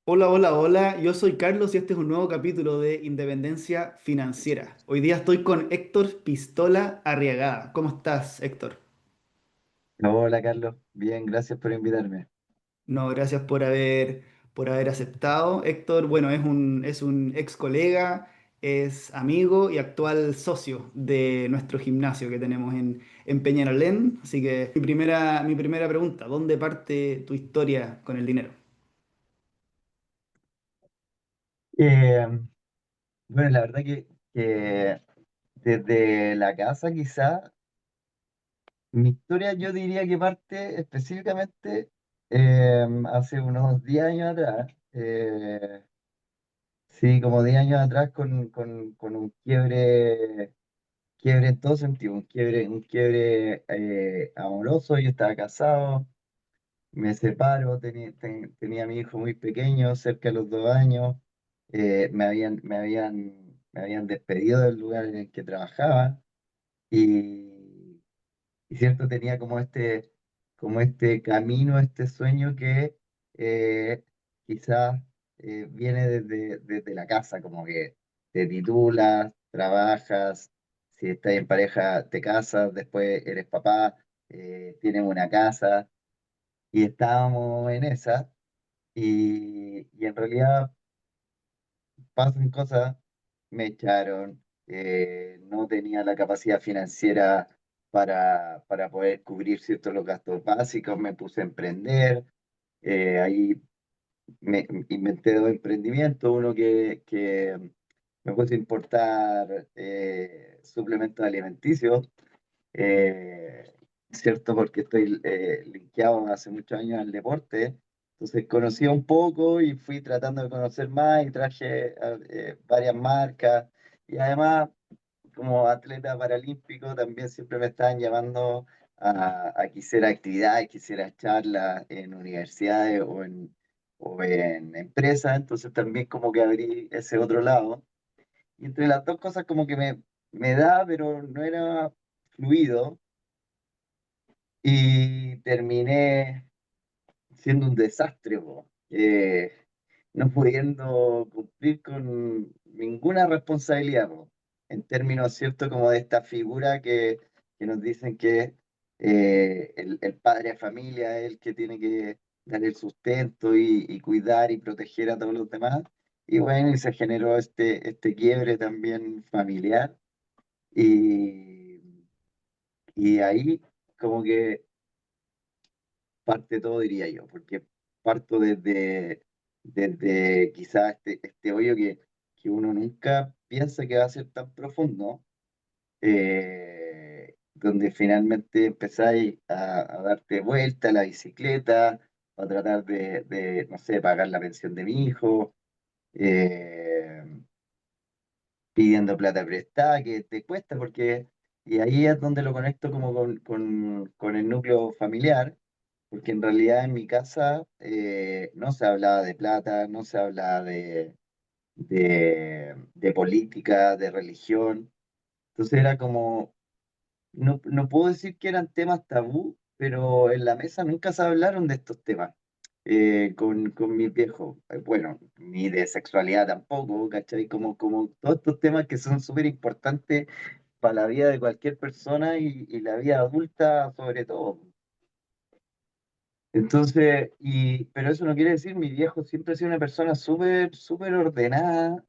Hola, hola, hola. Yo soy Carlos y este es un nuevo capítulo de Independencia Financiera. Hoy día estoy con Héctor Pistola Arriagada. ¿Cómo estás, Héctor? Hola Carlos, bien, gracias por invitarme. No, gracias por haber aceptado. Héctor, bueno, es un ex colega, es amigo y actual socio de nuestro gimnasio que tenemos en Peñalolén. Así que mi primera pregunta, ¿dónde parte tu historia con el dinero? Eh, bueno, la verdad que desde la casa quizá, mi historia yo diría que parte específicamente hace unos 10 años atrás, sí, como 10 años atrás con un quiebre en todo sentido, un quiebre amoroso. Yo estaba casado, me separo, tenía a mi hijo muy pequeño, cerca de los 2 años. Me habían despedido del lugar en el que trabajaba y, y cierto, tenía como este camino, este sueño que quizás viene desde la casa, como que te titulas, trabajas, si estás en pareja te casas, después eres papá, tienes una casa y estábamos en esa. Y en realidad pasan cosas, me echaron, no tenía la capacidad financiera para poder cubrir ciertos los gastos básicos, me puse a emprender, ahí me inventé dos emprendimientos, uno que me puse a importar suplementos alimenticios, eh, ¿cierto? Porque estoy linkeado hace muchos años al deporte. Entonces conocía un poco y fui tratando de conocer más y traje varias marcas. Y además, como atleta paralímpico, también siempre me estaban llamando a que hiciera actividades, que hiciera charlas en universidades o en empresas. Entonces también como que abrí ese otro lado. Y entre las dos cosas como que me da, pero no era fluido y terminé siendo un desastre, po. No pudiendo cumplir con ninguna responsabilidad, po, en términos, ¿cierto? Como de esta figura que nos dicen que el padre de familia es el que tiene que dar el sustento y cuidar y proteger a todos los demás. Y bueno, y se generó este quiebre también familiar y, y ahí como que parte todo, diría yo, porque parto desde quizás este hoyo que uno nunca piensa que va a ser tan profundo, donde finalmente empezáis a darte vuelta a la bicicleta, a tratar no sé, pagar la pensión de mi hijo, eh, pidiendo plata prestada, que te cuesta, y ahí es donde lo conecto como con el núcleo familiar, porque en realidad en mi casa no se hablaba de plata, no se hablaba de política, de religión. Entonces era como, no puedo decir que eran temas tabú, pero en la mesa nunca se hablaron de estos temas con mis viejos. Bueno, ni de sexualidad tampoco, ¿cachai? Como todos estos temas que son súper importantes para la vida de cualquier persona y la vida adulta sobre todo. Entonces, pero eso no quiere decir, mi viejo siempre ha sido una persona súper, súper ordenada,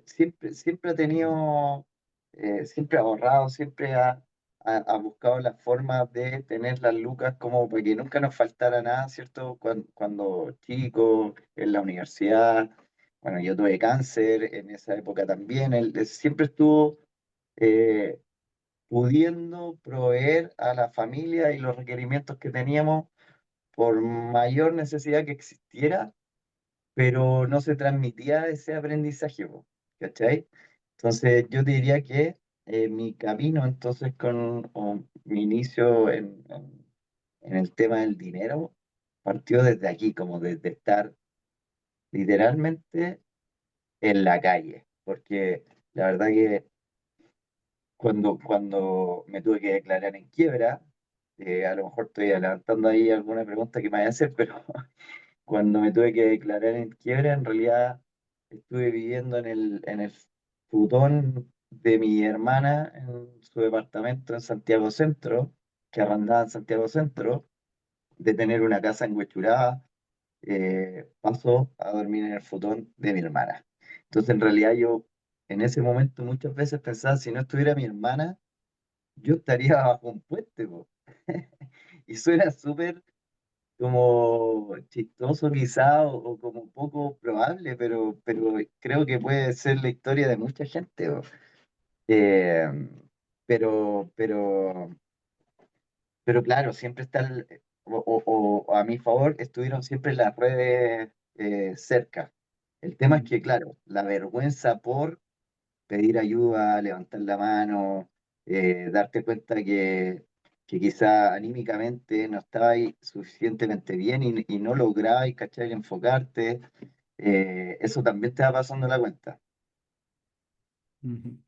siempre ha tenido, siempre ha ahorrado, siempre ha buscado las formas de tener las lucas como para que nunca nos faltara nada, ¿cierto? Cuando chico, en la universidad, bueno, yo tuve cáncer en esa época también, él siempre estuvo eh, pudiendo proveer a la familia y los requerimientos que teníamos por mayor necesidad que existiera, pero no se transmitía ese aprendizaje, po, ¿cachai? Entonces yo te diría que mi camino entonces o mi inicio en el tema del dinero partió desde aquí, como desde estar literalmente en la calle, porque la verdad que cuando me tuve que declarar en quiebra, a lo mejor estoy levantando ahí alguna pregunta que me vaya a hacer, pero cuando me tuve que declarar en quiebra, en realidad estuve viviendo en el futón de mi hermana en su departamento en Santiago Centro, que arrendaba en Santiago Centro, de tener una casa en Huechuraba, pasó a dormir en el futón de mi hermana. Entonces, en realidad yo en ese momento muchas veces pensaba, si no estuviera mi hermana, yo estaría bajo un puente, po. Y suena súper como chistoso quizá o como poco probable, pero creo que puede ser la historia de mucha gente. Eh, pero, pero claro, siempre está o a mi favor estuvieron siempre las redes cerca. El tema es Ujú, que, claro, la vergüenza por pedir ayuda, levantar la mano, darte cuenta que quizá anímicamente no estabas suficientemente bien y no lograbas, ¿cachai? Enfocarte, eso también te va pasando la cuenta. ujú.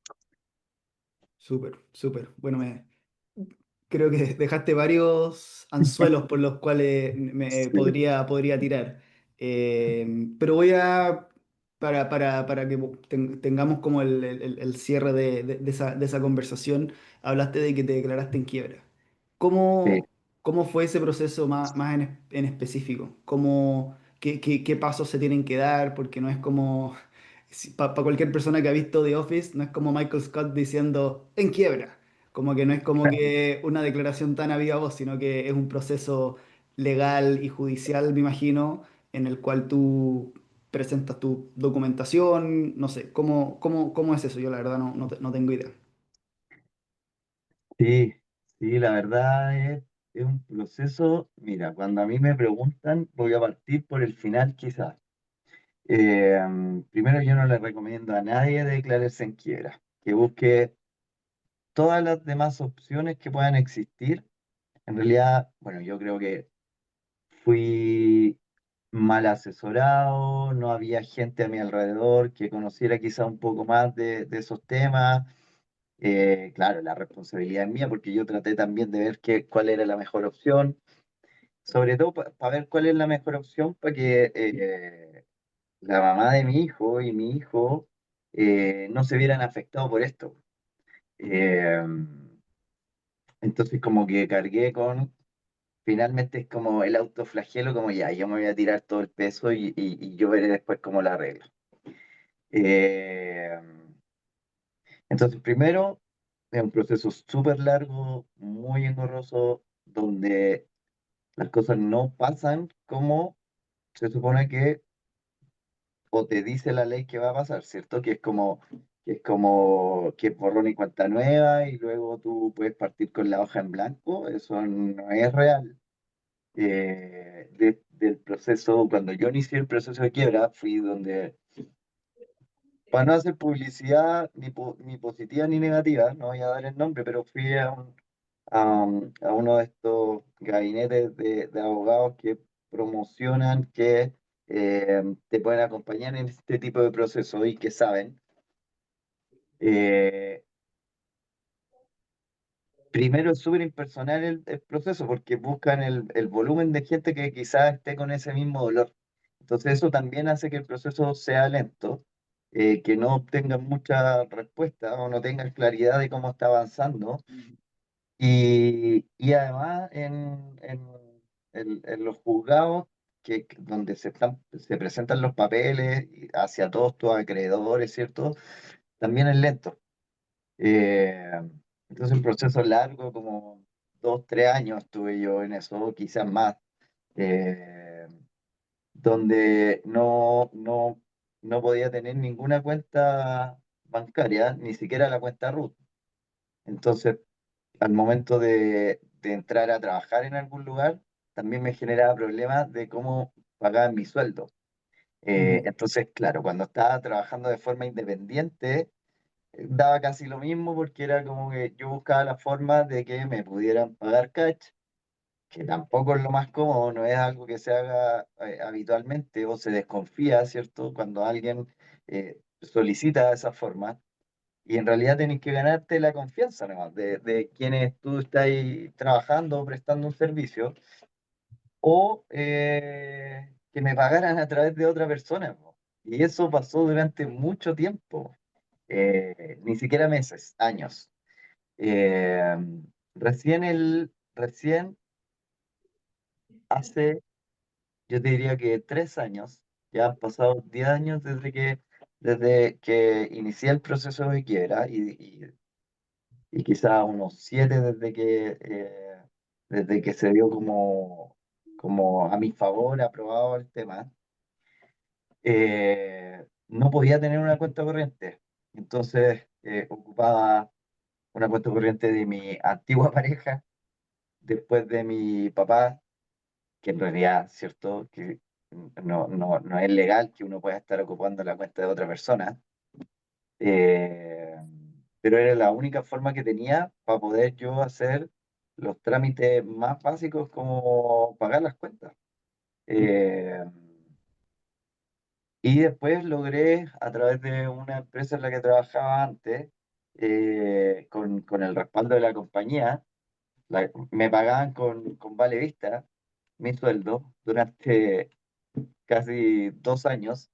Súper, súper. Bueno, creo que dejaste varios anzuelos por los cuales me Sí, podría tirar. Pero voy a, para que tengamos como el cierre de esa conversación, hablaste de que te declaraste en quiebra. sí. ¿Cómo fue ese proceso más en específico? ¿Qué pasos se tienen que dar? Porque no es como, para cualquier persona que ha visto The Office, no es como Michael Scott diciendo en quiebra. Como que no es como que una declaración tan a viva voz, sino que es un proceso legal y judicial, me imagino, en el cual tú presentas tu documentación, no sé, ¿cómo es eso? Yo la verdad no tengo idea. Sí, sí, la verdad es un proceso. Mira, cuando a mí me preguntan, voy a partir por el final quizás. Eh, Primero, yo no le recomiendo a nadie declararse en quiebra, que busque todas las demás opciones que puedan existir. En realidad, bueno, yo creo que fui mal asesorado, no había gente a mi alrededor que conociera quizá un poco más de esos temas. Claro, la responsabilidad es mía porque yo traté también de ver cuál era la mejor opción, sobre todo para ver cuál es la mejor opción para que la mamá de mi hijo y mi hijo no se vieran afectados por esto. Eh, entonces como que cargué con, finalmente es como el autoflagelo, como ya, yo me voy a tirar todo el peso y yo veré después cómo la arreglo. Eh, entonces primero es un proceso súper largo, muy engorroso, donde las cosas no pasan como se supone que o te dice la ley que va a pasar, ¿cierto? Que es borrón y cuenta nueva y luego tú puedes partir con la hoja en blanco, eso no es real. Del proceso, cuando yo inicié el proceso de quiebra, fui donde, para no hacer publicidad ni positiva ni negativa, no voy a dar el nombre, pero fui a uno de estos gabinetes de abogados que promocionan que te pueden acompañar en este tipo de procesos y que saben. Eh, Primero es súper impersonal el proceso porque buscan el volumen de gente que quizás esté con ese mismo dolor. Entonces eso también hace que el proceso sea lento, que no obtengan mucha respuesta o no tengan claridad de cómo está avanzando. Y además en los juzgados donde se presentan los papeles hacia todos tus acreedores, ¿cierto? También es lento. Eh, entonces un proceso largo, como 2, 3 años estuve yo en eso, quizás más, eh, donde no podía tener ninguna cuenta bancaria, ni siquiera la cuenta RUT. Entonces, al momento de entrar a trabajar en algún lugar, también me generaba problemas de cómo pagaban mi sueldo. Ujú, Entonces, claro, cuando estaba trabajando de forma independiente, daba casi lo mismo porque era como que yo buscaba la forma de que me pudieran pagar cash, que tampoco es lo más cómodo, no es algo que se haga habitualmente o se desconfía, ¿cierto? Cuando alguien solicita de esa forma. Y en realidad tenés que ganarte la confianza nomás de quienes tú estás ahí trabajando o prestando un servicio, o que me pagaran a través de otra persona, po. Y eso pasó durante mucho tiempo, ni siquiera meses, años. Eh, recién hace, yo te diría que 3 años, ya han pasado 10 años desde que inicié el proceso de quiebra y quizá unos 7 desde que se dio como a mi favor aprobado el tema. No podía tener una cuenta corriente. Entonces ocupaba una cuenta corriente de mi antigua pareja, después de mi papá, que en realidad, ¿cierto? Que no es legal que uno pueda estar ocupando la cuenta de otra persona. eh, pero era la única forma que tenía para poder yo hacer los trámites más básicos como pagar las cuentas. Eh, y después logré, a través de una empresa en la que trabajaba antes, con el respaldo de la compañía, me pagaban con Vale Vista mi sueldo durante casi 2 años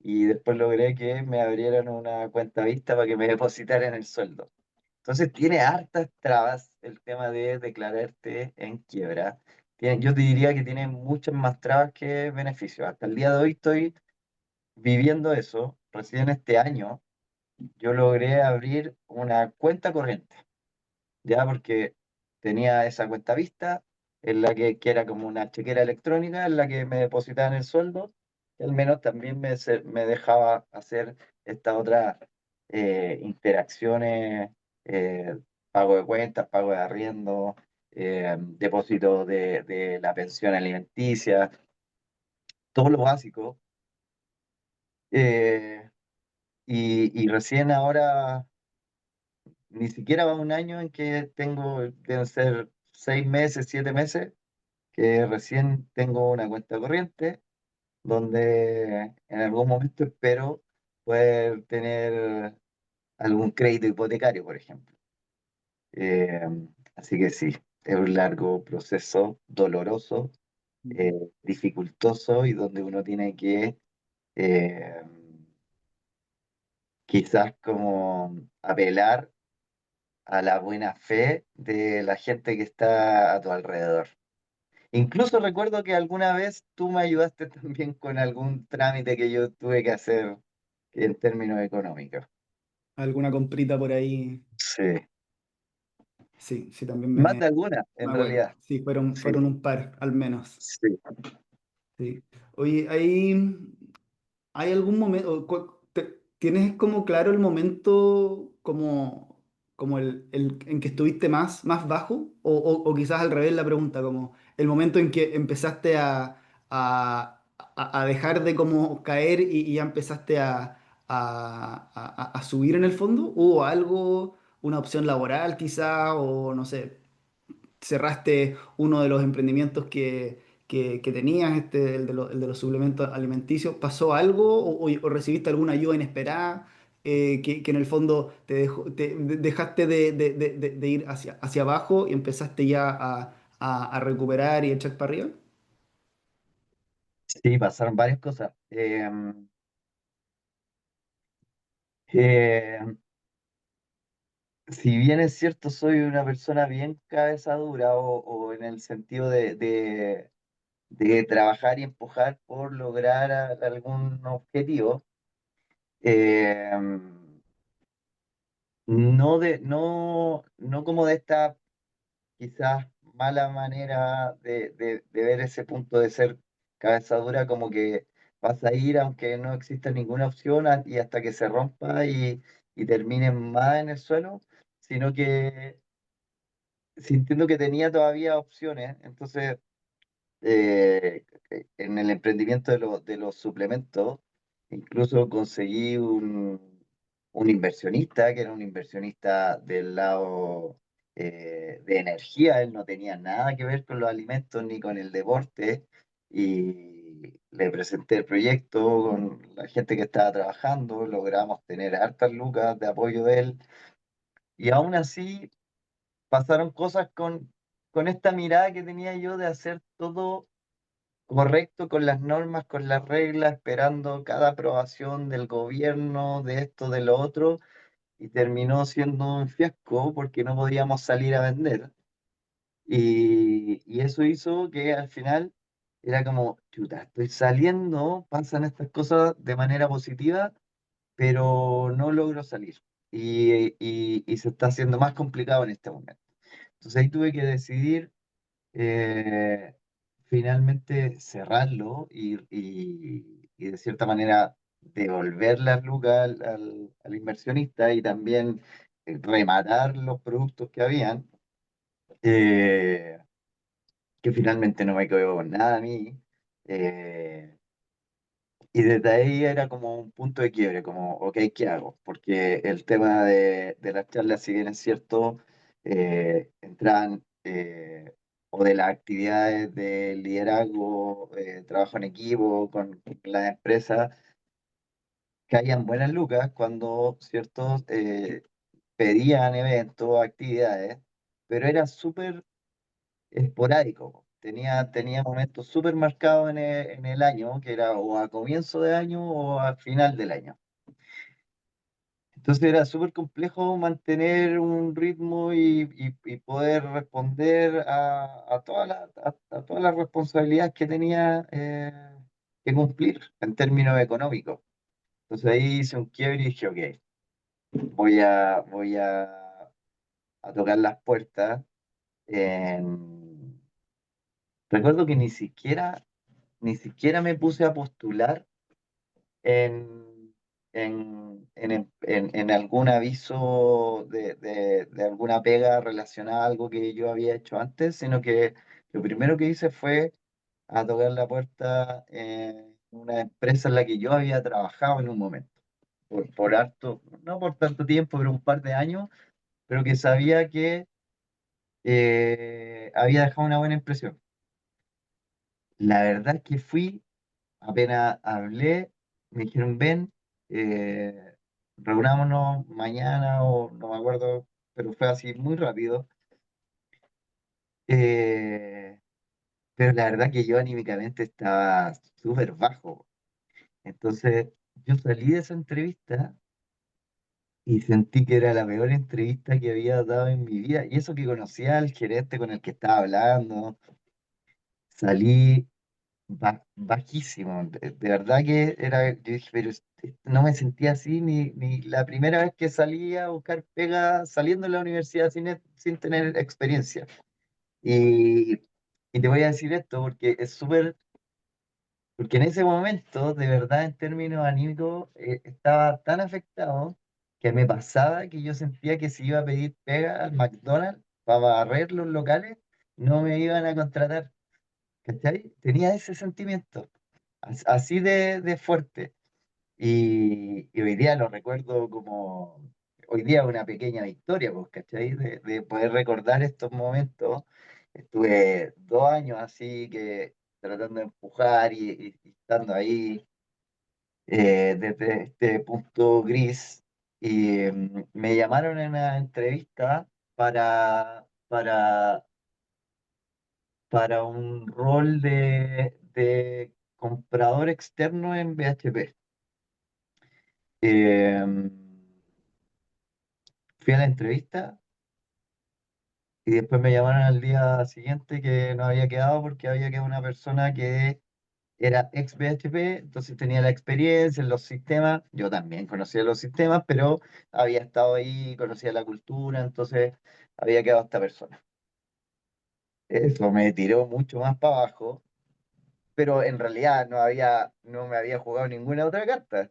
y después logré que me abrieran una cuenta Vista para que me depositaran el sueldo. Entonces tiene hartas trabas el tema de declararte en quiebra. Yo te diría que tiene muchas más trabas que beneficios. Hasta el día de hoy estoy viviendo eso. Recién este año yo logré abrir una cuenta corriente, ya porque tenía esa cuenta vista, en la que era como una chequera electrónica, en la que me depositaban el sueldo, y al menos también me dejaba hacer estas otras interacciones, pago de cuentas, pago de arriendo, depósito de la pensión alimenticia, todo lo básico. eh, y recién ahora, ni siquiera va un año en que tengo, deben ser 6 meses, 7 meses, que recién tengo una cuenta corriente donde en algún momento espero poder tener algún crédito hipotecario, por ejemplo. Eh, Así que sí, es un largo proceso, doloroso, dificultoso y donde uno tiene que eh, quizás como apelar a la buena fe de la gente que está a tu alrededor. Incluso recuerdo que alguna vez tú me ayudaste también con algún trámite que yo tuve que hacer en términos económicos. Alguna comprita por ahí. Sí, Sí, sí, también más de alguna, me en acuerdo. realidad. Sí, Sí, fueron un par, al menos. sí. Sí. Oye, ¿hay algún momento, tienes como claro el momento como el en que estuviste más bajo? O quizás al revés la pregunta, como el momento en que empezaste a dejar de como caer y ya empezaste a subir en el fondo. ¿Hubo algo, una opción laboral quizá, o no sé, cerraste uno de los emprendimientos que tenías, el de los suplementos alimenticios? ¿Pasó algo o recibiste alguna ayuda inesperada que en el fondo dejaste de ir hacia abajo y empezaste ya a recuperar y echar para arriba? Sí, pasaron varias cosas. Eh, si bien es cierto, soy una persona bien cabeza dura o en el sentido de trabajar y empujar por lograr algún objetivo, eh, no como de esta quizás mala manera de ver ese punto de ser cabeza dura, como que vas a ir aunque no exista ninguna opción y hasta que se rompa y termine más en el suelo, sino que sintiendo que tenía todavía opciones. Entonces en el emprendimiento de los suplementos, incluso conseguí un inversionista, que era un inversionista del lado de energía. Él no tenía nada que ver con los alimentos ni con el deporte, y le presenté el proyecto con la gente que estaba trabajando, logramos tener hartas lucas de apoyo de él, y aún así pasaron cosas con esta mirada que tenía yo de hacer todo correcto con las normas, con las reglas, esperando cada aprobación del gobierno, de esto, de lo otro, y terminó siendo un fiasco porque no podíamos salir a vender. Y eso hizo que al final era como, chuta, estoy saliendo, pasan estas cosas de manera positiva, pero no logro salir. Y se está haciendo más complicado en este momento. Entonces ahí tuve que decidir eh, finalmente cerrarlo y de cierta manera devolver las lucas al inversionista y también rematar los productos que habían, eh, que finalmente no me quedó con nada a mí. eh, y desde ahí era como un punto de quiebre, como, ok, ¿qué hago? Porque el tema de las charlas, si bien es cierto, entran, o de las actividades de liderazgo, trabajo en equipo con las empresas, caían buenas lucas cuando, ciertos, pedían eventos, actividades, pero era súper esporádico. Tenía momentos súper marcados en el año, que era o a comienzo de año o a final del año. Entonces era súper complejo mantener un ritmo y poder responder a todas las responsabilidades que tenía que cumplir en términos económicos. Entonces ahí hice un quiebre y dije, ok, voy a tocar las puertas. en- Recuerdo que ni siquiera me puse a postular en, en algún aviso de alguna pega relacionada a algo que yo había hecho antes, sino que lo primero que hice fue a tocar la puerta en una empresa en la que yo había trabajado en un momento, por harto, no por tanto tiempo, pero un par de años, pero que sabía que había dejado una buena impresión. La verdad es que fui. Apenas hablé, me dijeron, ven, reunámonos mañana o no me acuerdo, pero fue así muy rápido. Eh, pero la verdad que yo anímicamente estaba súper bajo. Entonces yo salí de esa entrevista y sentí que era la peor entrevista que había dado en mi vida. Y eso que conocía al gerente con el que estaba hablando, salí bajísimo. De verdad que era, yo dije, pero no me sentía así ni la primera vez que salí a buscar pega saliendo de la universidad sin tener experiencia. Y, y te voy a decir esto porque es súper, porque en ese momento, de verdad, en términos anímicos, estaba tan afectado que me pasaba que yo sentía que si iba a pedir pega al McDonald's para barrer los locales, no me iban a contratar. ¿Cachai? Tenía ese sentimiento, así de fuerte. Y hoy día lo recuerdo como, hoy día una pequeña victoria, pues, ¿cachai? De poder recordar estos momentos. Estuve 2 años así que tratando de empujar y estando ahí desde este punto gris. Y me llamaron en una entrevista para un rol de comprador externo en BHP. Eh, Fui a la entrevista y después me llamaron al día siguiente que no había quedado porque había quedado una persona que era ex BHP, entonces tenía la experiencia en los sistemas. Yo también conocía los sistemas, pero había estado ahí, conocía la cultura, entonces había quedado esta persona. Eso me tiró mucho más para abajo, pero en realidad no me había jugado ninguna otra carta.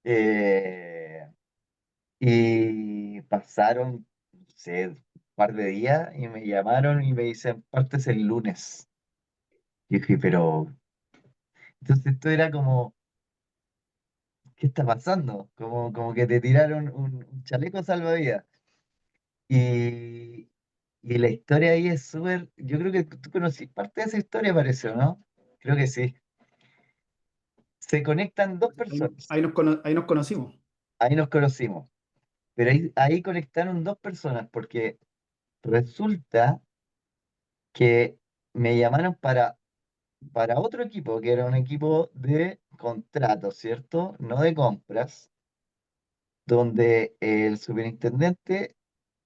Eh, y pasaron, no sé, un par de días y me llamaron y me dicen, partes el lunes. Y dije, pero, entonces esto era como, ¿qué está pasando? Como que te tiraron un chaleco salvavidas. Y, y la historia ahí es súper, yo creo que tú conocí parte de esa historia, parece, ¿o no? Creo que sí. Se conectan dos personas. Ahí nos conocimos. Ahí nos conocimos. Pero ahí conectaron dos personas porque resulta que me llamaron para para otro equipo, que era un equipo de contratos, ¿cierto? No de compras, donde el superintendente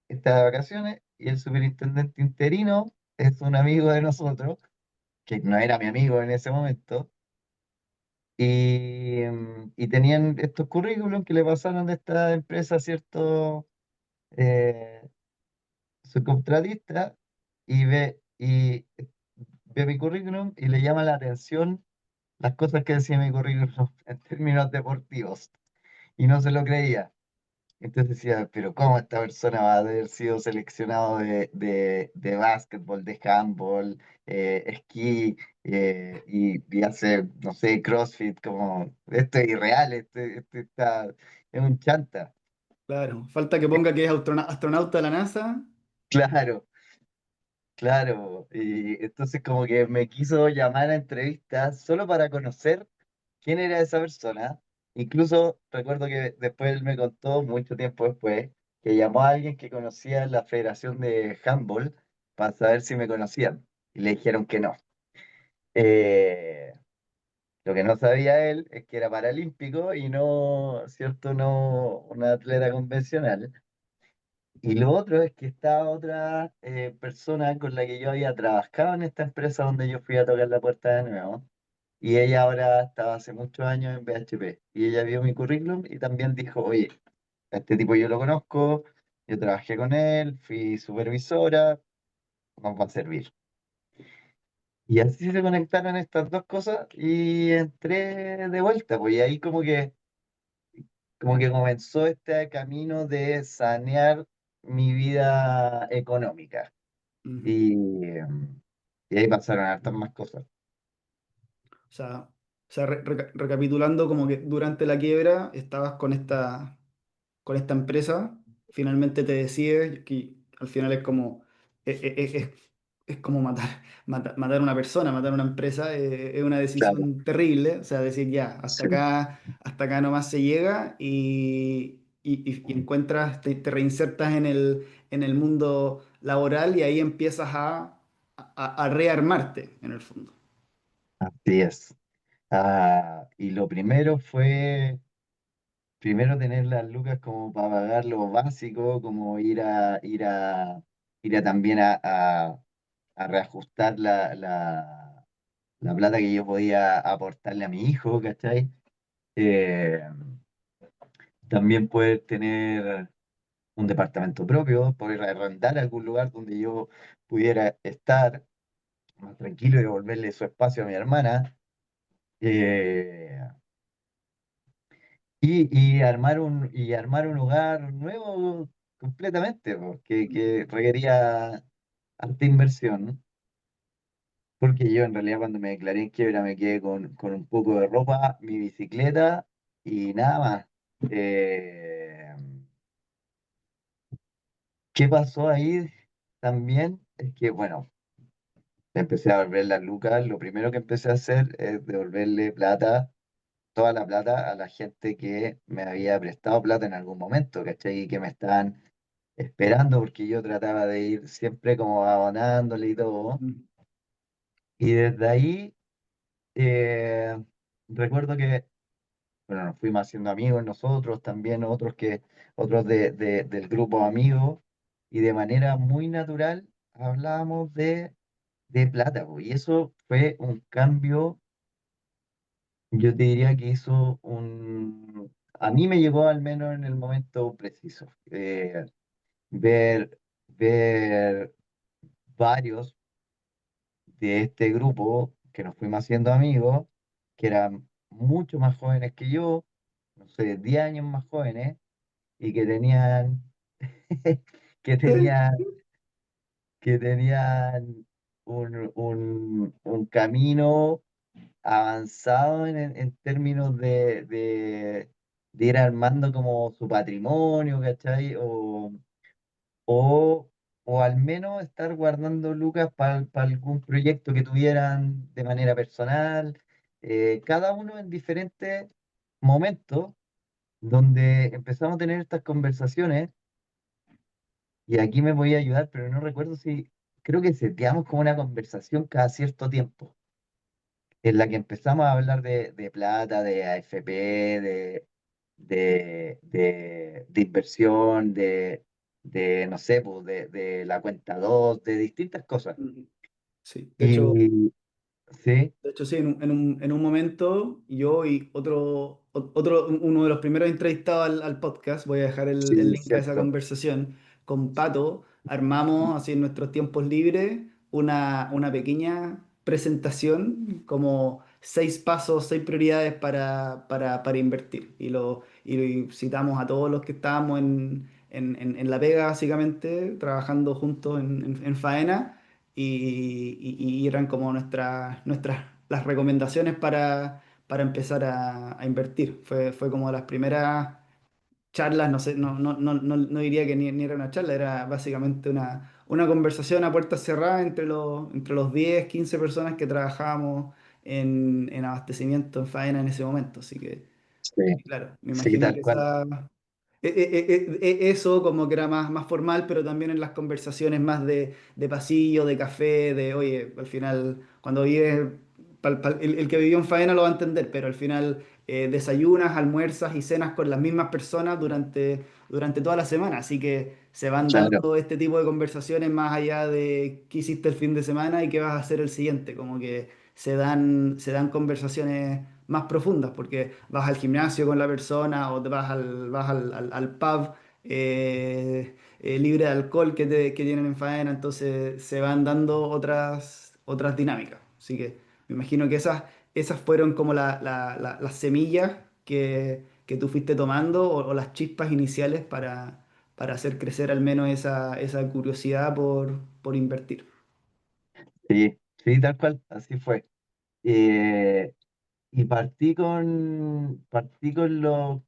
está de vacaciones y el superintendente interino es un amigo de nosotros, que no era mi amigo en ese momento, y tenían estos currículums que le pasaron de esta empresa, ¿cierto? Eh, Subcontratista, y ve mi currículum y le llama la atención las cosas que decía mi currículum en términos deportivos, y no se lo creía. Entonces decía, pero ¿cómo esta persona va a haber sido seleccionado de básquetbol, de handball, esquí, y hace, no sé, CrossFit? Como, esto es irreal, es un chanta. Claro, falta que ponga que es astronauta de la NASA. Claro, claro. Y entonces como que me quiso llamar a entrevistas solo para conocer quién era esa persona. Incluso recuerdo que después él me contó, mucho tiempo después, que llamó a alguien que conocía en la Federación de Handball para saber si me conocían. Y le dijeron que no. Eh, lo que no sabía él es que era paralímpico y no, ¿cierto? No una atleta convencional. Y lo otro es que esta otra persona con la que yo había trabajado en esta empresa donde yo fui a tocar la puerta de nuevo, y ella ahora estaba hace muchos años en BHP, y ella vio mi currículum y también dijo, oye, a este tipo yo lo conozco, yo trabajé con él, fui supervisora, nos va a servir. Y así se conectaron estas dos cosas y entré de vuelta, pues y ahí como que comenzó este camino de sanear mi vida económica. Ujú. Y ahí pasaron hartas más cosas. Recapitulando, como que durante la quiebra estabas con esta empresa, finalmente te decides, que al final es como, es como matar a una persona, matar a una empresa, es una Claro, decisión terrible, o sea, decir ya, sí, hasta acá nomás se llega y encuentras, te reinsertas en el mundo laboral y ahí empiezas a rearmarte, en el fondo. así es. Y lo primero fue, primero tener las lucas como para pagar lo básico, como ir a también a reajustar la plata que yo podía aportarle a mi hijo, ¿cachai? Eh, También poder tener un departamento propio, poder arrendar algún lugar donde yo pudiera estar más tranquilo y devolverle su espacio a mi hermana. eh, y armar un hogar nuevo completamente, que requería harta inversión, porque yo en realidad cuando me declaré en quiebra me quedé con un poco de ropa, mi bicicleta y nada más. Eh, ¿Qué pasó ahí también? Es que, bueno, empecé a devolver las lucas. Lo primero que empecé a hacer es devolverle plata, toda la plata, a la gente que me había prestado plata en algún momento, ¿cachai? Y que me estaban esperando porque yo trataba de ir siempre como abonándole y todo. Mm. Y desde ahí eh, recuerdo que, bueno, nos fuimos haciendo amigos nosotros, también otros del grupo amigos, y de manera muy natural hablábamos de plata, po. Y eso fue un cambio, yo te diría que a mí me llegó al menos en el momento preciso. Ver, ver varios de este grupo que nos fuimos haciendo amigos, que eran mucho más jóvenes que yo, no sé, 10 años más jóvenes, y que tenían, que tenían un camino avanzado en términos de ir armando como su patrimonio, ¿cachai? O, o al menos estar guardando lucas para algún proyecto que tuvieran de manera personal, cada uno en diferentes momentos donde empezamos a tener estas conversaciones, y aquí me voy a ayudar, pero no recuerdo si, creo que seteamos como una conversación cada cierto tiempo. en la que empezamos a hablar de plata, de AFP, de inversión, no sé, pues, de la cuenta 2 de distintas cosas. Ujú. Sí, Y sí, de hecho sí, en un momento yo y uno de los primeros entrevistados al podcast, voy a dejar el sí, link a esa cierto. conversación, con Pato, armamos así en nuestros tiempos libres una pequeña presentación, como 6 pasos, 6 prioridades para invertir. Y citamos a todos los que estábamos en la pega, básicamente, trabajando juntos en faena y eran como las recomendaciones para empezar a invertir. Fue como las primeras charlas, no sé, no diría que ni era una charla, era básicamente una conversación a puertas cerradas entre los 10 15 personas que trabajábamos en abastecimiento, en faena en ese momento. Así que, Sí, claro, me sí, imagino que tal cual. eso como que era más formal, pero también en las conversaciones más de pasillo, de café, de, oye, al final, cuando vives, el que vivió en faena lo va a entender, pero al final desayunas, almuerzas y cenas con las mismas personas durante toda la semana, así que se van Claro, dando este tipo de conversaciones más allá de qué hiciste el fin de semana y qué vas a hacer el siguiente, como que se dan conversaciones más profundas, porque vas al gimnasio con la persona o te vas al pub libre de alcohol que tienen en faena, entonces se van dando otras dinámicas. Así que me imagino que esas fueron como las semillas que tú fuiste tomando o las chispas iniciales para hacer crecer al menos esa curiosidad por invertir. sí, sí, tal cual, así fue. Eh, y con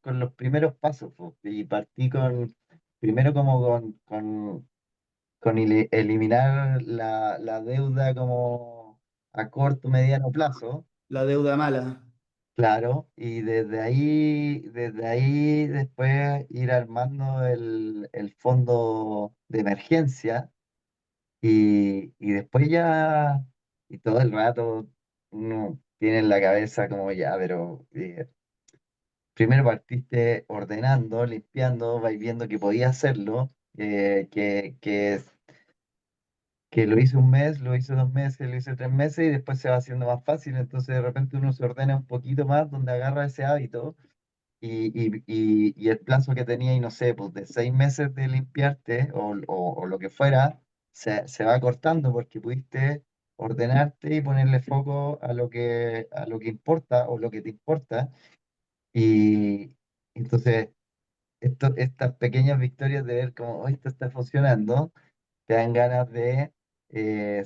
los primeros pasos, po, y partí primero como con eliminar la deuda como a corto, mediano plazo, La deuda mala. claro, y desde ahí después ir armando el fondo de emergencia y después ya, y todo el rato uno tiene en la cabeza como ya, pero primero partiste ordenando, limpiando, vais viendo que podía hacerlo, que lo hice un mes, lo hice 2 meses, lo hice 3 meses y después se va haciendo más fácil, entonces de repente uno se ordena un poquito más donde agarra ese hábito y el plazo que tenía, y no sé, pues de 6 meses de limpiarte o lo que fuera, se va cortando porque pudiste ordenarte y ponerle foco a lo que importa o lo que te importa. Y entonces, estas pequeñas victorias de ver cómo "Oh, esto está funcionando", te dan ganas de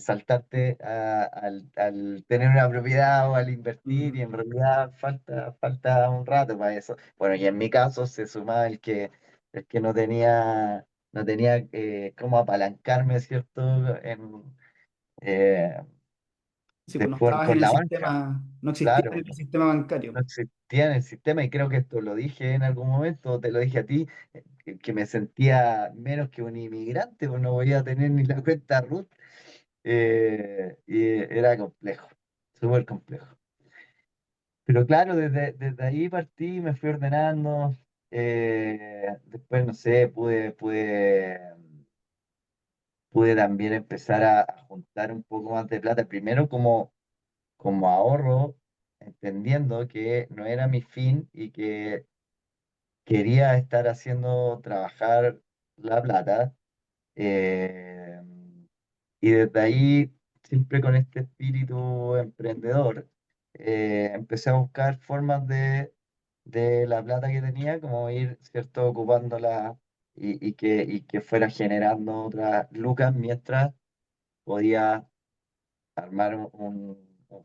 saltarte al tener una propiedad o al invertir, y en Mm. realidad falta un rato para eso. Bueno, y en mi caso se sumaba el que no tenía cómo apalancarme, ¿cierto? Eh, Sí, pues no por, estabas en por el la banca, sistema, no existías en claro. el sistema bancario. No existía en el sistema, y creo que esto lo dije en algún momento, te lo dije a ti, que me sentía menos que un inmigrante, pues no voy a tener ni la cuenta RUT, y era complejo, súper complejo. Pero claro, desde ahí partí, me fui ordenando, después, no sé, pude también empezar a juntar un poco más de plata, primero como ahorro, entendiendo que no era mi fin y que quería estar haciendo trabajar la plata. eh, y desde ahí, siempre con este espíritu emprendedor, empecé a buscar formas de la plata que tenía, como ir, ¿cierto?, ocupándola y que fuera generando otras lucas mientras podía armar un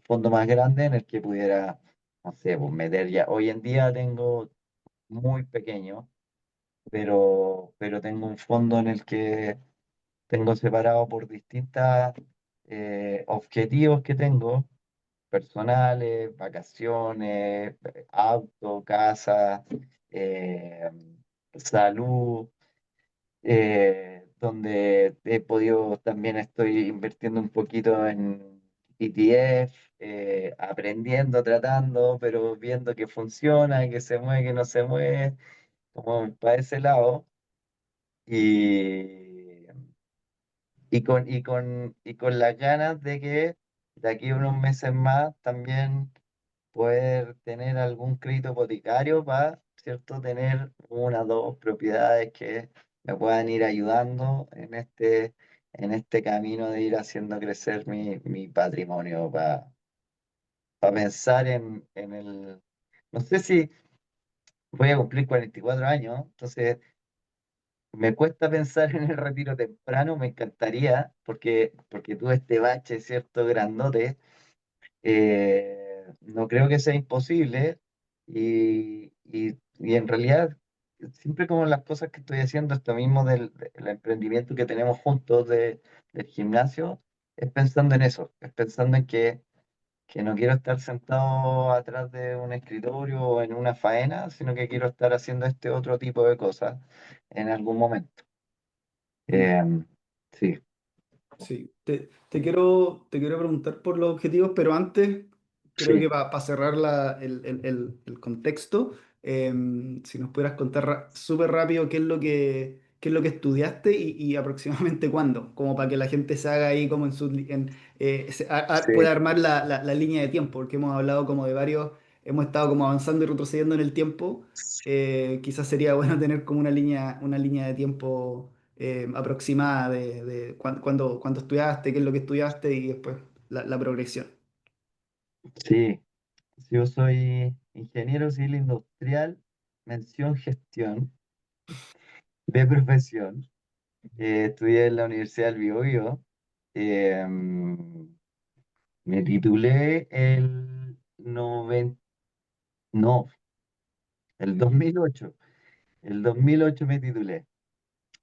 fondo más grande en el que pudiera, no sé, pues meter ya. Hoy en día tengo muy pequeño, pero tengo un fondo en el que tengo separado por distintos objetivos que tengo, personales, vacaciones, auto, casa, eh, salud, donde he podido, también estoy invirtiendo un poquito ETF, aprendiendo, tratando, pero viendo que funciona, que se mueve, que no se mueve, como para ese lado. Y, y con las ganas de que de aquí a unos meses más también poder tener algún crédito hipotecario para, ¿cierto? Tener una o dos propiedades que me puedan ir ayudando en este camino de ir haciendo crecer mi patrimonio para pensar en el... No sé si voy a cumplir 44 años, entonces me cuesta pensar en el retiro temprano, me encantaría, porque tuve este bache, ¿cierto? Grandote. No creo que sea imposible y en realidad siempre como las cosas que estoy haciendo, esto mismo del emprendimiento que tenemos juntos del gimnasio, es pensando en eso, es pensando en que no quiero estar sentado atrás de un escritorio o en una faena, sino que quiero estar haciendo este otro tipo de cosas en algún momento. Mm. Eh, sí, Sí, te quiero preguntar por los objetivos, pero antes, creo sí, que para cerrar el contexto, si nos pudieras contar súper rápido qué es lo que estudiaste y aproximadamente cuándo, como para que la gente se haga ahí como sí, pueda armar la línea de tiempo, porque hemos hablado como de varios, hemos estado como avanzando y retrocediendo en el tiempo. Quizás sería bueno tener como una línea de tiempo aproximada de cuándo estudiaste, qué es lo que estudiaste y después la progresión. sí. Yo soy ingeniero civil industrial, mención gestión de profesión. Estudié en la Universidad del Biobío. Me titulé no, el 2008. El 2008 me titulé.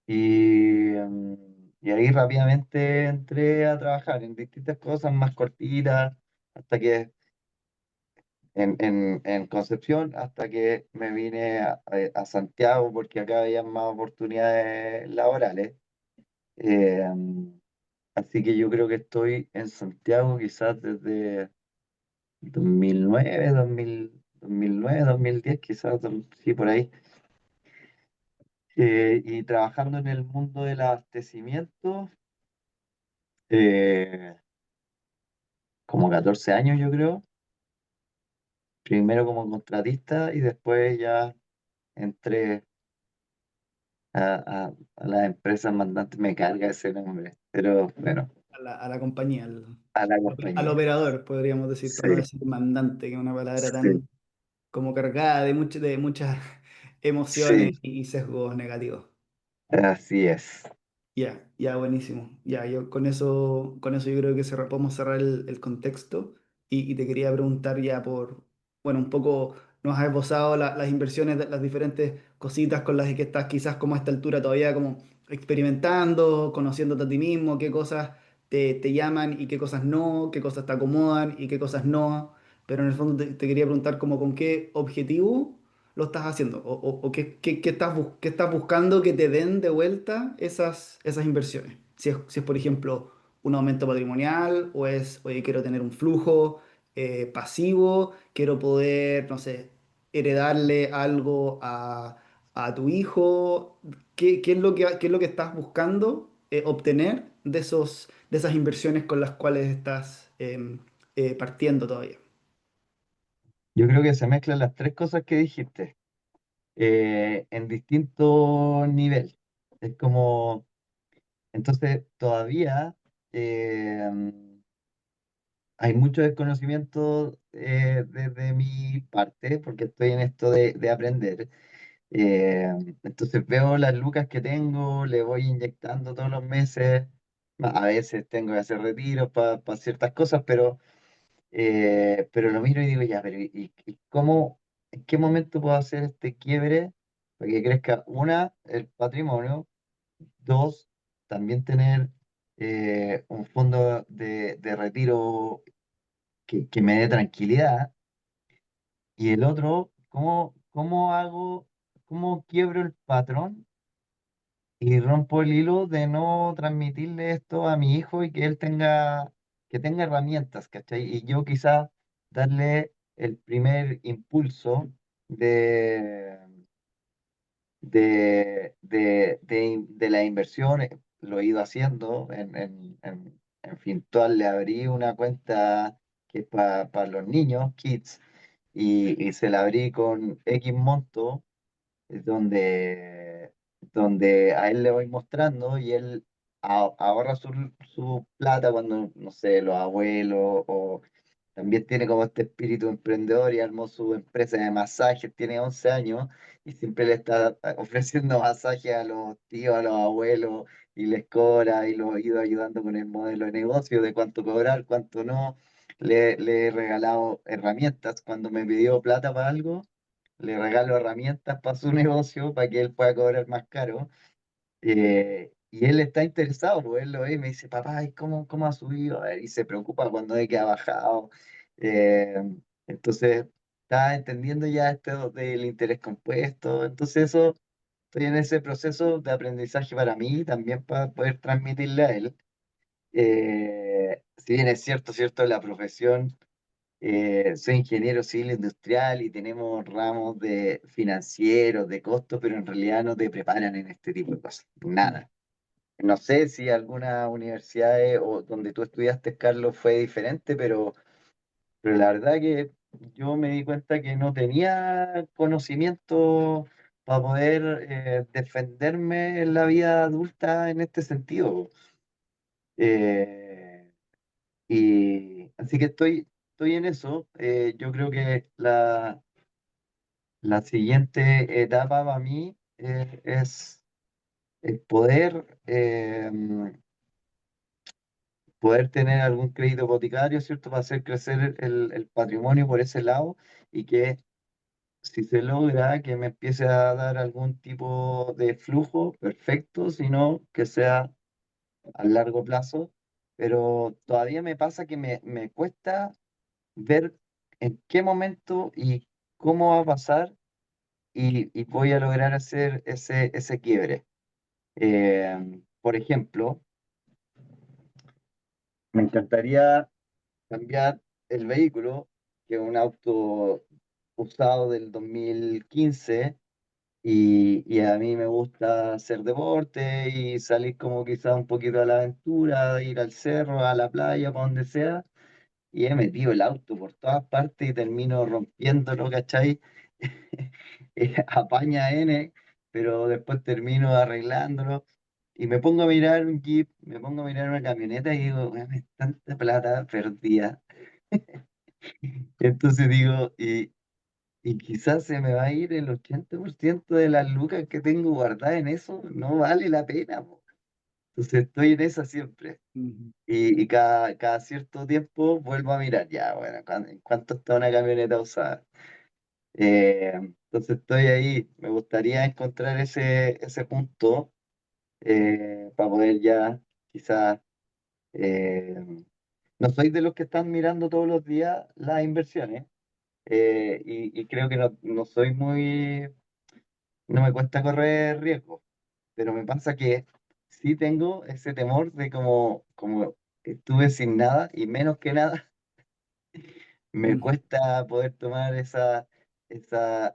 Y ahí rápidamente entré a trabajar en distintas cosas más cortitas, hasta que en Concepción hasta que me vine a Santiago porque acá había más oportunidades laborales. Eh, Así que yo creo que estoy en Santiago quizás desde 2009, 2009, 2010, quizás, sí, por ahí. Y trabajando en el mundo del abastecimiento, eh, como 14 años yo creo, primero como contratista y después ya entré a las empresas mandantes, me carga ese nombre, pero bueno, A la compañía, a la al compañía. operador, podríamos decir, para no Sí, decir mandante, que es una palabra sí, tan como cargada de muchas emociones sí, y sesgos negativos. así es. Ya, ya, buenísimo. Ya, yo con eso yo creo que podemos cerrar el contexto y te quería preguntar ya bueno, un poco nos has esbozado las inversiones, las diferentes cositas con las que estás quizás como a esta altura todavía como experimentando, conociéndote a ti mismo, qué cosas te llaman y qué cosas no, qué cosas te acomodan y qué cosas no. Pero en el fondo te quería preguntar como con qué objetivo lo estás haciendo? ¿O qué estás buscando que te den de vuelta esas inversiones? Si es, por ejemplo, un aumento patrimonial o es, oye, quiero tener un flujo pasivo, quiero poder, no sé, heredarle algo a tu hijo. ¿Qué es lo que estás buscando obtener de esas inversiones con las cuales estás partiendo todavía? Yo creo que se mezclan las tres cosas que dijiste en distinto nivel. Es como, entonces todavía hay mucho desconocimiento desde mi parte, porque estoy en esto de aprender. Eh, entonces veo las lucas que tengo, le voy inyectando todos los meses. A veces tengo que hacer retiros para ciertas cosas, pero lo miro y digo, ya, pero ¿y cómo, en qué momento puedo hacer este quiebre para que crezca, una, el patrimonio, dos, también tener un fondo de retiro que me dé tranquilidad, y el otro, cómo quiebro el patrón y rompo el hilo de no transmitirle esto a mi hijo y que él que tenga herramientas, ¿cachai? Y yo quizás darle el primer impulso de, de la inversión, lo he ido haciendo, en Fintual le abrí una cuenta que es para los niños, kids, y se la abrí con X monto, es donde a él le voy mostrando y él ahorra su plata cuando, no sé, los abuelos o también tiene como este espíritu emprendedor y armó su empresa de masajes, tiene 11 años y siempre le está ofreciendo masajes a los tíos, a los abuelos y les cobra y los ha ido ayudando con el modelo de negocio de cuánto cobrar, cuánto no. Le he regalado herramientas cuando me pidió plata para algo, le regalo herramientas para su negocio para que él pueda cobrar más caro. Y él está interesado, pues él lo ve y me dice, papá, ¿y cómo ha subido? A ver, y se preocupa cuando ve que ha bajado. Eh, entonces, está entendiendo ya esto del interés compuesto. Entonces, eso, estoy en ese proceso de aprendizaje para mí, también para poder transmitirle a él. Si bien es cierto, la profesión, soy ingeniero civil industrial y tenemos ramos de financieros, de costos, pero en realidad no te preparan en este tipo de cosas, nada. No sé si alguna universidad o donde tú estudiaste, Carlos, fue diferente, pero la verdad que yo me di cuenta que no tenía conocimiento para poder defenderme en la vida adulta en este sentido. Eh, y así que estoy en eso. Yo creo que la siguiente etapa para mí es poder tener algún crédito hipotecario, ¿cierto? Para hacer crecer el patrimonio por ese lado y que si se logra que me empiece a dar algún tipo de flujo, perfecto, si no, que sea a largo plazo. Pero todavía me pasa que me cuesta ver en qué momento y cómo va a pasar y voy a lograr hacer ese quiebre. Por ejemplo, me encantaría cambiar el vehículo, que es un auto usado del 2015, y a mí me gusta hacer deporte y salir como quizá un poquito a la aventura, ir al cerro, a la playa, para donde sea, y he metido el auto por todas partes y termino rompiéndolo, ¿cachai? Apaña N, pero después termino arreglándolo. Y me pongo a mirar un Jeep, me pongo a mirar una camioneta y digo, "Weón, es tanta plata perdida". Entonces digo, y quizás se me va a ir el 80% de las lucas que tengo guardadas en eso, no vale la pena, po. Entonces estoy en esa siempre. Ujú. Y cada cierto tiempo vuelvo a mirar, ya, bueno, ¿en cuánto está una camioneta usada? Entonces estoy ahí, me gustaría encontrar ese punto para poder ya quizás, eh, no soy de los que están mirando todos los días las inversiones, y creo que no soy no me cuesta correr riesgo, pero me pasa que sí tengo ese temor de como estuve sin nada y menos que nada, me Mm. cuesta poder tomar esa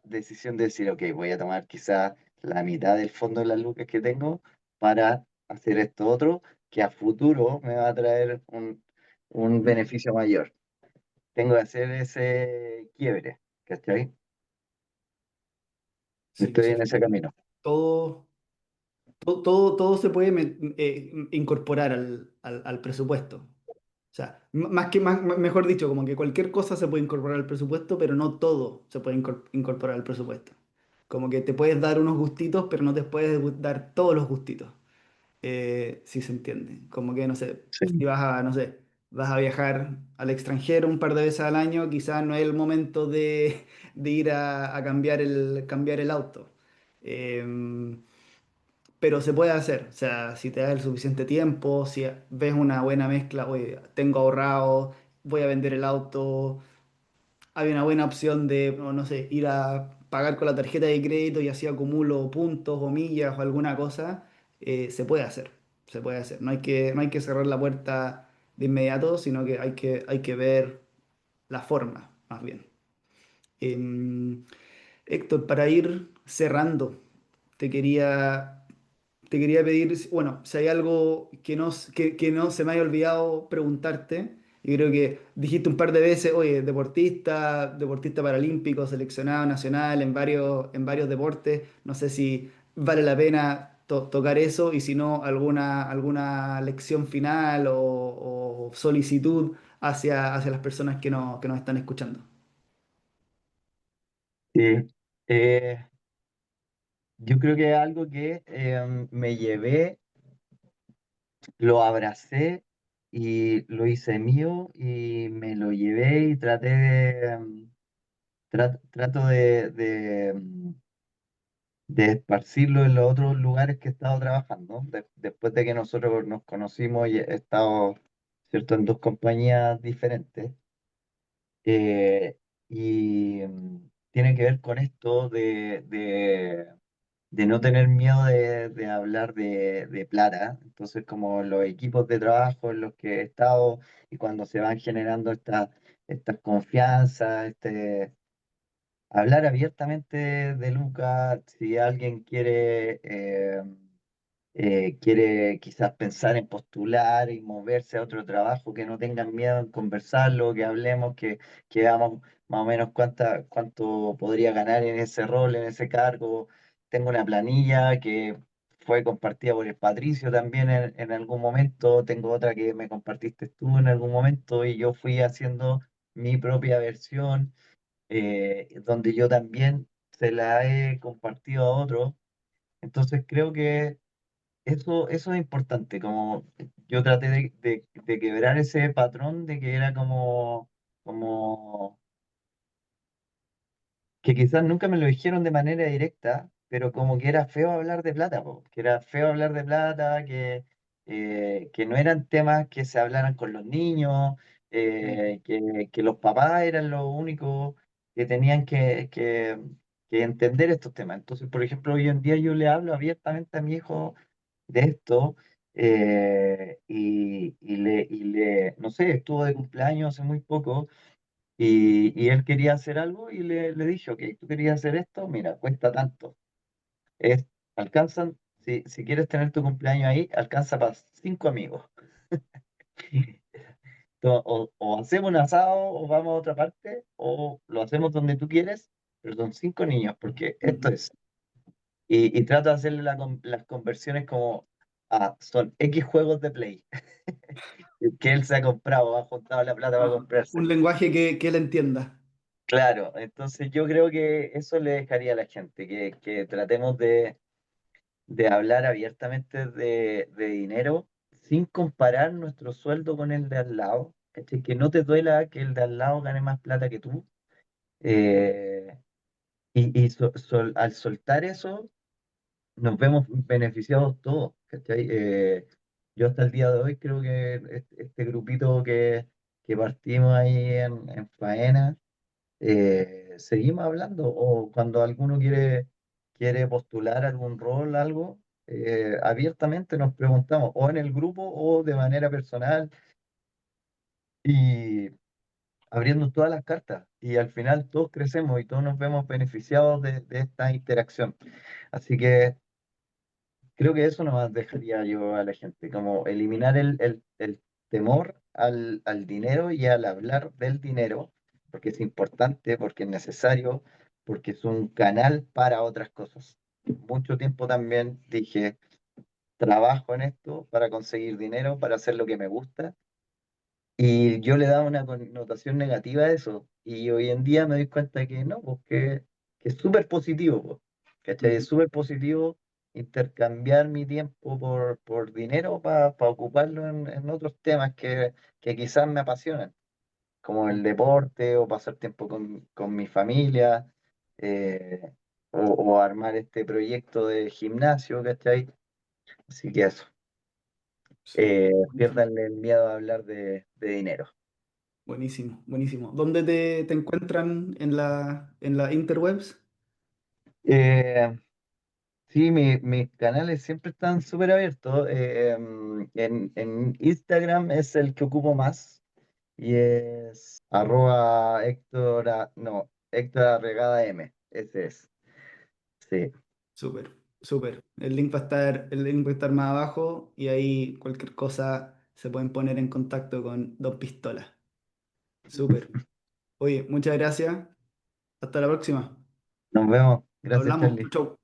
decisión de decir, ok, voy a tomar quizá la mitad del fondo de las lucas que tengo para hacer esto otro, que a futuro me va a traer un Mm. beneficio mayor. Tengo que hacer ese quiebre, ¿cachai? Sí, o Estoy sea, en ese camino. todo, todo se puede incorporar al presupuesto. O sea, mejor dicho, como que cualquier cosa se puede incorporar al presupuesto, pero no todo se puede incorporar al presupuesto. Como que te puedes dar unos gustitos, pero no te puedes dar todos los gustitos. Si se entiende. Como que, no sé, si Sí, vas a, no sé, vas a viajar al extranjero un par de veces al año, quizás no es el momento de ir a cambiar el auto. Em, pero se puede hacer, o sea, si te das el suficiente tiempo, si ves una buena mezcla, oye, tengo ahorrado, voy a vender el auto, hay una buena opción de, no sé, ir a pagar con la tarjeta de crédito y así acumulo puntos o millas o alguna cosa, se puede hacer, se puede hacer. No hay que cerrar la puerta de inmediato, sino que hay que ver la forma, más bien. Em, Héctor, para ir cerrando, te quería, te quería pedir, bueno, si hay algo que no se me haya olvidado preguntarte. Yo creo que dijiste un par de veces, oye, deportista paralímpico, seleccionado nacional en varios deportes. No sé si vale la pena tocar eso y si no, alguna lección final o solicitud hacia las personas que nos están escuchando. Sí, eh, yo creo que es algo que me llevé, lo abracé y lo hice mío y me lo llevé y traté de, trato de esparcirlo en los otros lugares que he estado trabajando. Después de que nosotros nos conocimos y he estado, ¿cierto?, en dos compañías diferentes. Y tiene que ver con esto de no tener miedo de hablar de plata. Entonces, como los equipos de trabajo en los que he estado y cuando se van generando estas confianzas, hablar abiertamente de Lucas, si alguien quiere quizás pensar en postular y moverse a otro trabajo, que no tengan miedo en conversarlo, que hablemos, que veamos más o menos cuánto podría ganar en ese rol, en ese cargo. Tengo una planilla que fue compartida por el Patricio también en algún momento, tengo otra que me compartiste tú en algún momento y yo fui haciendo mi propia versión, donde yo también se la he compartido a otros. Entonces creo que eso es importante, como yo traté de quebrar ese patrón de que era como que quizás nunca me lo dijeron de manera directa, pero como que era feo hablar de plata, po, que era feo hablar de plata, que no eran temas que se hablaran con los niños, que los papás eran los únicos que tenían que entender estos temas. Entonces, por ejemplo, hoy en día yo le hablo abiertamente a mi hijo de esto. No sé, estuvo de cumpleaños hace muy poco y él quería hacer algo y le dije, ok, tú querías hacer esto, mira, cuesta tanto. Es, alcanzan, si quieres tener tu cumpleaños ahí, alcanza para 5 amigos. O hacemos un asado o vamos a otra parte, o lo hacemos donde tú quieres, pero son 5 niños, porque esto Ujú. es. Y trato de hacerle las conversiones como, son X juegos de Play, que él se ha comprado, ha juntado la plata para Ajá. Un comprarse. lenguaje que él entienda. Claro, entonces yo creo que eso le dejaría a la gente, que tratemos de hablar abiertamente de dinero sin comparar nuestro sueldo con el de al lado, ¿cachai? Que no te duela que el de al lado gane más plata que tú. eh, al soltar eso, nos vemos beneficiados todos, ¿cachai? Yo hasta el día de hoy creo que este grupito que partimos ahí en Faena, seguimos hablando, o cuando alguno quiere postular algún rol, algo, abiertamente nos preguntamos, o en el grupo o de manera personal, y abriendo todas las cartas. Y al final todos crecemos y todos nos vemos beneficiados de esta interacción. Así que creo que eso nomás dejaría yo a la gente, como eliminar el temor al dinero y al hablar del dinero, porque es importante, porque es necesario, porque es un canal para otras cosas. Mucho tiempo también dije, trabajo en esto para conseguir dinero, para hacer lo que me gusta, y yo le daba una connotación negativa a eso. Y hoy en día me doy cuenta que no, que es súper positivo, pues, ¿cachai? Es Ujú. súper positivo intercambiar mi tiempo por dinero para ocuparlo en otros temas que quizás me apasionan, como el deporte o pasar tiempo con mi familia, eh, o armar este proyecto de gimnasio, ¿cachai? Así que eso, Sí, buenísimo, piérdanle el miedo a hablar de dinero. buenísimo, buenísimo. ¿Dónde te encuentran en la interwebs? Eh, Sí, mis canales siempre están súper abiertos. En Instagram es el que ocupo más y es arroba Héctor, no, Héctor Arregada M. Ese es. Sí, Súper, súper. El link va a estar más abajo y ahí cualquier cosa se pueden poner en contacto con Don Pistola. Súper. Oye, muchas gracias. Hasta la próxima. nos vemos. Gracias, Hablamos. Charlie. Chau.